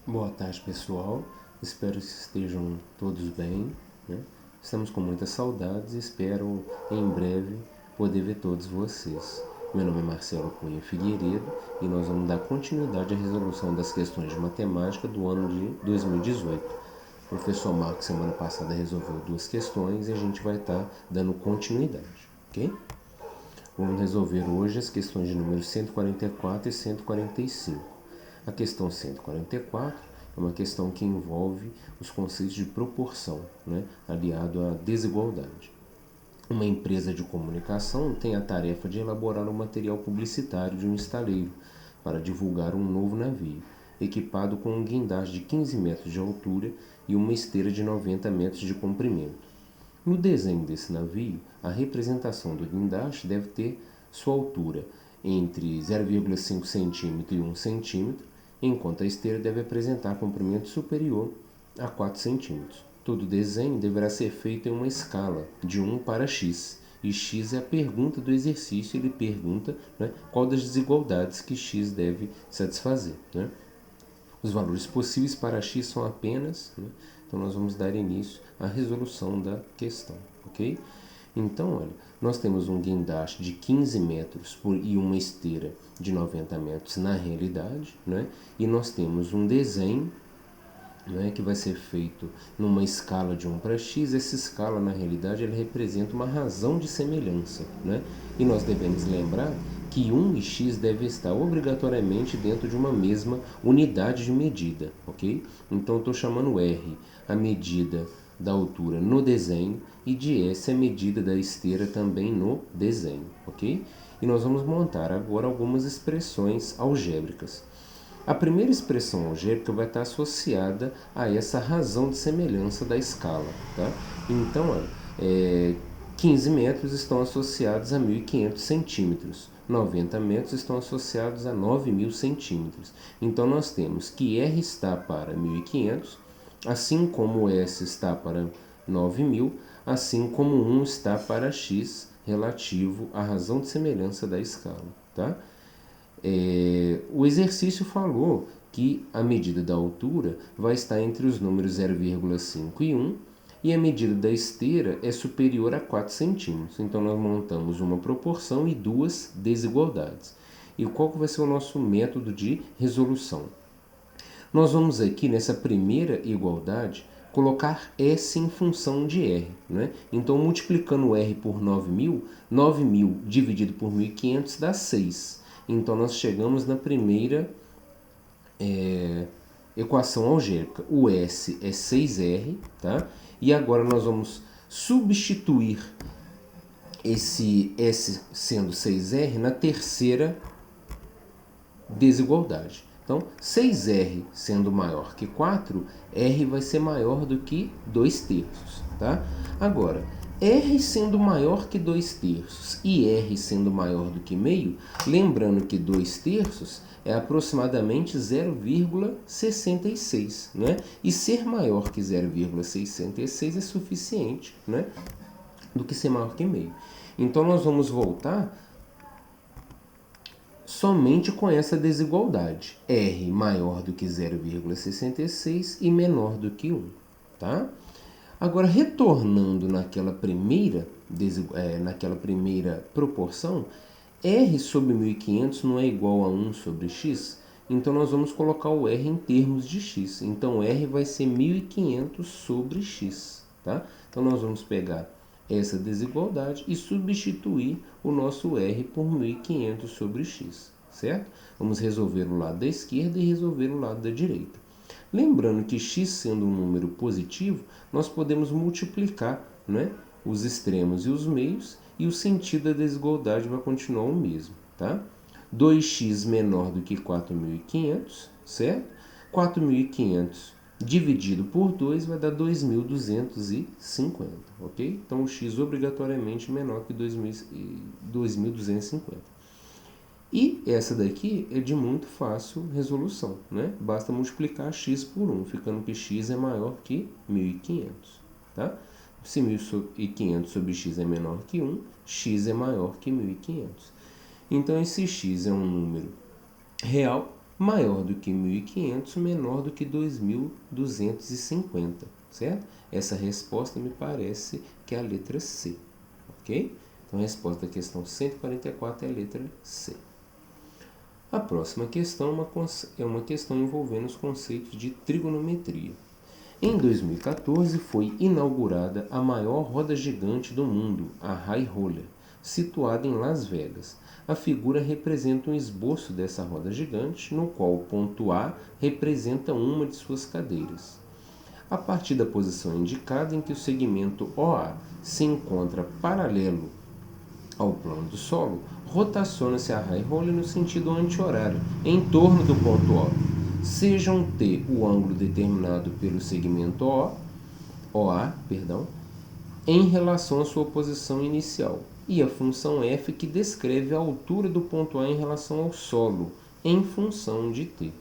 Boa tarde, pessoal. Espero que estejam todos bem, né? Estamos com muitas saudades e espero em breve poder ver todos vocês. Meu nome é Marcelo Cunha Figueiredo e nós vamos dar continuidade à resolução das questões de matemática do ano de 2018. O professor Marcos semana passada resolveu 2 questões e a gente vai estar dando continuidade, ok? Vamos resolver hoje as questões de número 144 e 145. A questão 144 é uma questão que envolve os conceitos de proporção, né, aliado à desigualdade. Uma empresa de comunicação tem a tarefa de elaborar o material publicitário de um estaleiro para divulgar um novo navio, equipado com um guindaste de 15 metros de altura e uma esteira de 90 metros de comprimento. No desenho desse navio, a representação do guindaste deve ter sua altura entre 0,5 cm e 1 cm, enquanto a esteira deve apresentar comprimento superior a 4 cm. Todo desenho deverá ser feito em uma escala de 1 para x, e x é a pergunta do exercício. Ele pergunta, né, qual das desigualdades que x deve satisfazer. Né? Os valores possíveis para x são apenas, né? Então nós vamos dar início à resolução da questão, ok? Então, olha, nós temos um guindaste de 15 metros e uma esteira de 90 metros na realidade, né? E nós temos um desenho, né, que vai ser feito numa escala de 1 para x. Essa escala, na realidade, ela representa uma razão de semelhança, né? E nós devemos lembrar que 1 e x devem estar obrigatoriamente dentro de uma mesma unidade de medida, ok? Então, eu estou chamando R a medida da altura no desenho e de S a medida da esteira também no desenho, ok? E nós vamos montar agora algumas expressões algébricas. A primeira expressão algébrica vai estar associada a essa razão de semelhança da escala. Tá? Então, 15 metros estão associados a 1.500 centímetros, 90 metros estão associados a 9.000 centímetros. Então, nós temos que R está para 1.500, assim como S está para 9.000, assim como 1 está para X, relativo à razão de semelhança da escala. Tá? O exercício falou que a medida da altura vai estar entre os números 0,5 e 1 e a medida da esteira é superior a 4 centímetros. Então, nós montamos uma proporção e duas desigualdades. E qual que vai ser o nosso método de resolução? Nós vamos aqui, nessa primeira igualdade, colocar S em função de R. Né? Então, multiplicando R por 9.000, 9.000 dividido por 1.500 dá 6. Então, nós chegamos na primeira equação algébrica. O S é 6R, tá? E agora nós vamos substituir esse S sendo 6R na terceira desigualdade. Então, 6R sendo maior que 4, R vai ser maior do que 2 terços. Tá? Agora, R sendo maior que 2 terços e R sendo maior do que meio, lembrando que 2 terços é aproximadamente 0,66, né? E ser maior que 0,66 é suficiente, né? Do que ser maior que meio. Então, nós vamos voltar somente com essa desigualdade. R maior do que 0,66 e menor do que 1. Tá? Agora, retornando naquela primeira proporção, R sobre 1.500 não é igual a 1 sobre x? Então, nós vamos colocar o R em termos de x. Então, R vai ser 1.500 sobre x. Tá? Então, nós vamos pegar essa desigualdade e substituir o nosso R por 1.500 sobre x, certo? Vamos resolver o lado da esquerda e resolver o lado da direita. Lembrando que x sendo um número positivo, nós podemos multiplicar, né, os extremos e os meios, e o sentido da desigualdade vai continuar o mesmo. Tá? 2x menor do que 4.500, certo? 4.500 dividido por 2 vai dar 2.250, ok? Então, o x obrigatoriamente menor que 2.250. E essa daqui é de muito fácil resolução, né? Basta multiplicar x por 1, ficando que x é maior que 1.500, tá? Se 1.500 sobre x é menor que 1, x é maior que 1.500. Então, esse x é um número real, maior do que 1.500, menor do que 2.250, certo? Essa resposta me parece que é a letra C, ok? Então a resposta da questão 144 é a letra C. A próxima questão é uma questão envolvendo os conceitos de trigonometria. Em 2014 foi inaugurada a maior roda gigante do mundo, a High Roller, situada em Las Vegas. A figura representa um esboço dessa roda gigante, no qual o ponto A representa uma de suas cadeiras. A partir da posição indicada em que o segmento OA se encontra paralelo ao plano do solo, rotaciona-se a High Roller no sentido anti-horário, em torno do ponto O. Seja um T o ângulo determinado pelo segmento OA, em relação à sua posição inicial, e a função f que descreve a altura do ponto A em relação ao solo, em função de t.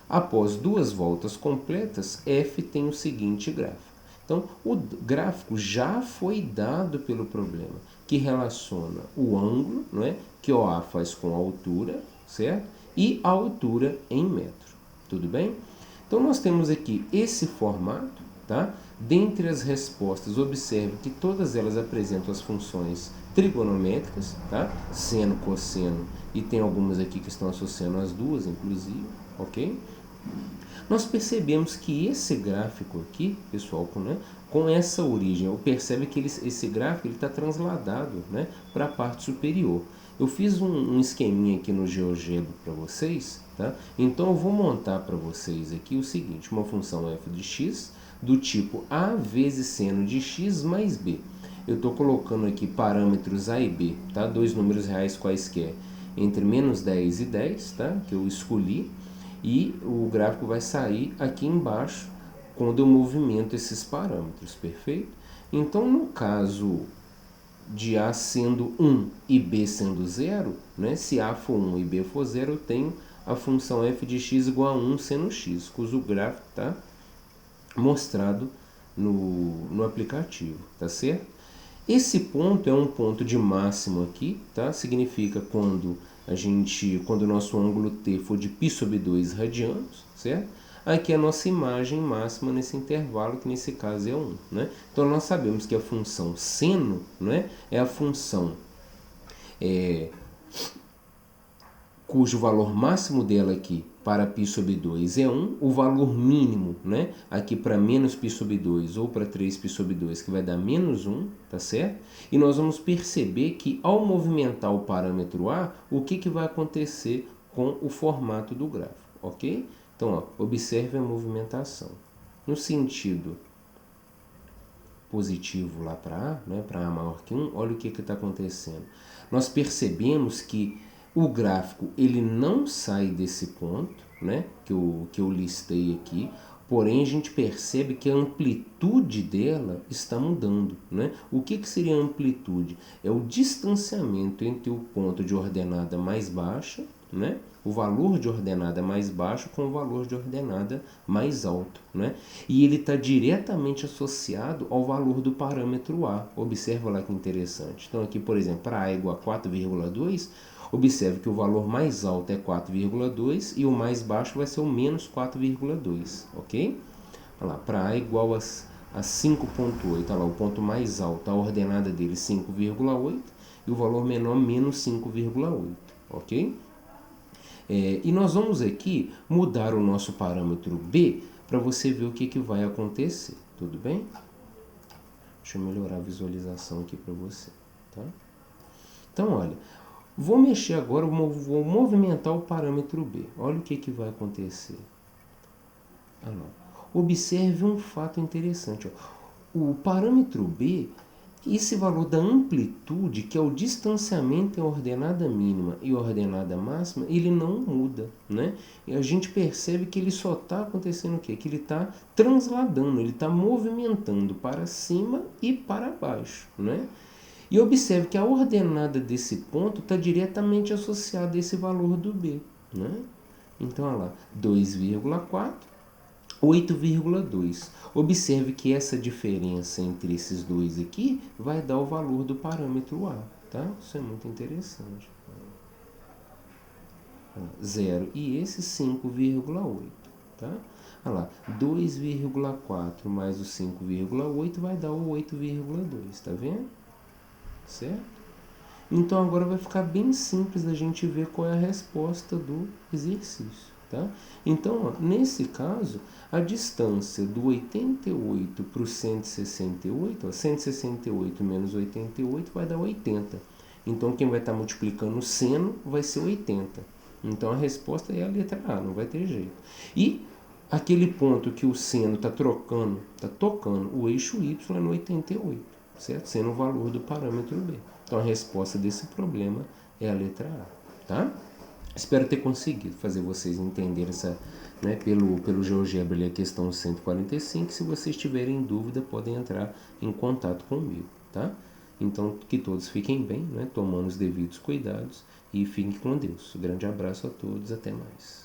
Após 2 voltas completas, f tem o seguinte gráfico. Então, o gráfico já foi dado pelo problema, que relaciona o ângulo, não é, que OA faz com a altura, certo? E a altura em metro. Tudo bem? Então, nós temos aqui esse formato, tá? Dentre as respostas, observe que todas elas apresentam as funções trigonométricas, tá? Seno, cosseno, e tem algumas aqui que estão associando as duas, inclusive, ok? Nós percebemos que esse gráfico aqui, pessoal, com essa origem, percebe que esse gráfico está transladado, né, para a parte superior. Eu fiz um esqueminha aqui no GeoGebra para vocês, tá? Então eu vou montar para vocês aqui o seguinte, uma função f de x do tipo a vezes seno de x mais b. Eu estou colocando aqui parâmetros a e b, tá? 2 números reais quaisquer, entre menos 10 e 10, tá? Que eu escolhi. E o gráfico vai sair aqui embaixo quando eu movimento esses parâmetros, perfeito? Então, no caso de A sendo 1 e B sendo 0, né, se A for 1 e B for 0, eu tenho a função f de x igual a 1 seno x, cujo gráfico está mostrado no aplicativo, tá certo? Esse ponto é um ponto de máximo aqui, tá? Significa quando o nosso ângulo T for de π sobre 2 radianos, certo? Aqui é a nossa imagem máxima nesse intervalo, que nesse caso é 1, né? Então, nós sabemos que a função seno, né, é a função cujo valor máximo dela aqui para π sobre 2 é 1, o valor mínimo, né, aqui para menos π sobre 2 ou para 3π sobre 2, que vai dar menos 1, tá certo? E nós vamos perceber que ao movimentar o parâmetro A, o que vai acontecer com o formato do gráfico, ok? Então, ó, observe a movimentação. No sentido positivo lá para A, né, para A maior que 1, olha o que está acontecendo. Nós percebemos que o gráfico ele não sai desse ponto, né, que eu listei aqui, porém a gente percebe que a amplitude dela está mudando, né? O que seria a amplitude? É o distanciamento entre o ponto de ordenada mais baixa, né, o valor de ordenada mais baixo com o valor de ordenada mais alto, né? E ele está diretamente associado ao valor do parâmetro A. Observa lá que interessante. Então aqui, por exemplo, para A igual a 4,2, observe que o valor mais alto é 4,2 e o mais baixo vai ser o menos 4,2, ok? Olha lá, para A igual a 5,8, olha lá, o ponto mais alto, a ordenada dele 5,8 e o valor menor menos 5,8, ok? E nós vamos aqui mudar o nosso parâmetro B para você ver o que vai acontecer, tudo bem? Deixa eu melhorar a visualização aqui para você, tá? Então, olha, vou mexer agora, vou movimentar o parâmetro B. Olha o que vai acontecer. Observe um fato interessante. Ó. O parâmetro B, esse valor da amplitude, que é o distanciamento entre a ordenada mínima e a ordenada máxima, ele não muda, né? E a gente percebe que ele só está acontecendo o quê? Que ele está transladando, ele está movimentando para cima e para baixo, né? E observe que a ordenada desse ponto está diretamente associada a esse valor do B, né? Então, olha lá, 2,4, 8,2. Observe que essa diferença entre esses dois aqui vai dar o valor do parâmetro A, tá? Isso é muito interessante. 0 e esse 5,8, tá? Olha lá, 2,4 mais o 5,8 vai dar o 8,2, tá vendo? Certo? Então agora vai ficar bem simples da gente ver qual é a resposta do exercício, tá? Então, ó, nesse caso, a distância do 88 para o 168, ó, 168 menos 88 vai dar 80. Então, quem vai estar multiplicando o seno vai ser 80. Então, a resposta é a letra A, não vai ter jeito. E aquele ponto que o seno está tocando o eixo Y é no 88, certo? Sendo o valor do parâmetro B. Então, a resposta desse problema é a letra A, tá? Espero ter conseguido fazer vocês entenderem essa, né, pelo GeoGebra ali, a questão 145. Se vocês tiverem dúvida, podem entrar em contato comigo, tá? Então, que todos fiquem bem, né, tomando os devidos cuidados e fiquem com Deus. Um grande abraço a todos, até mais.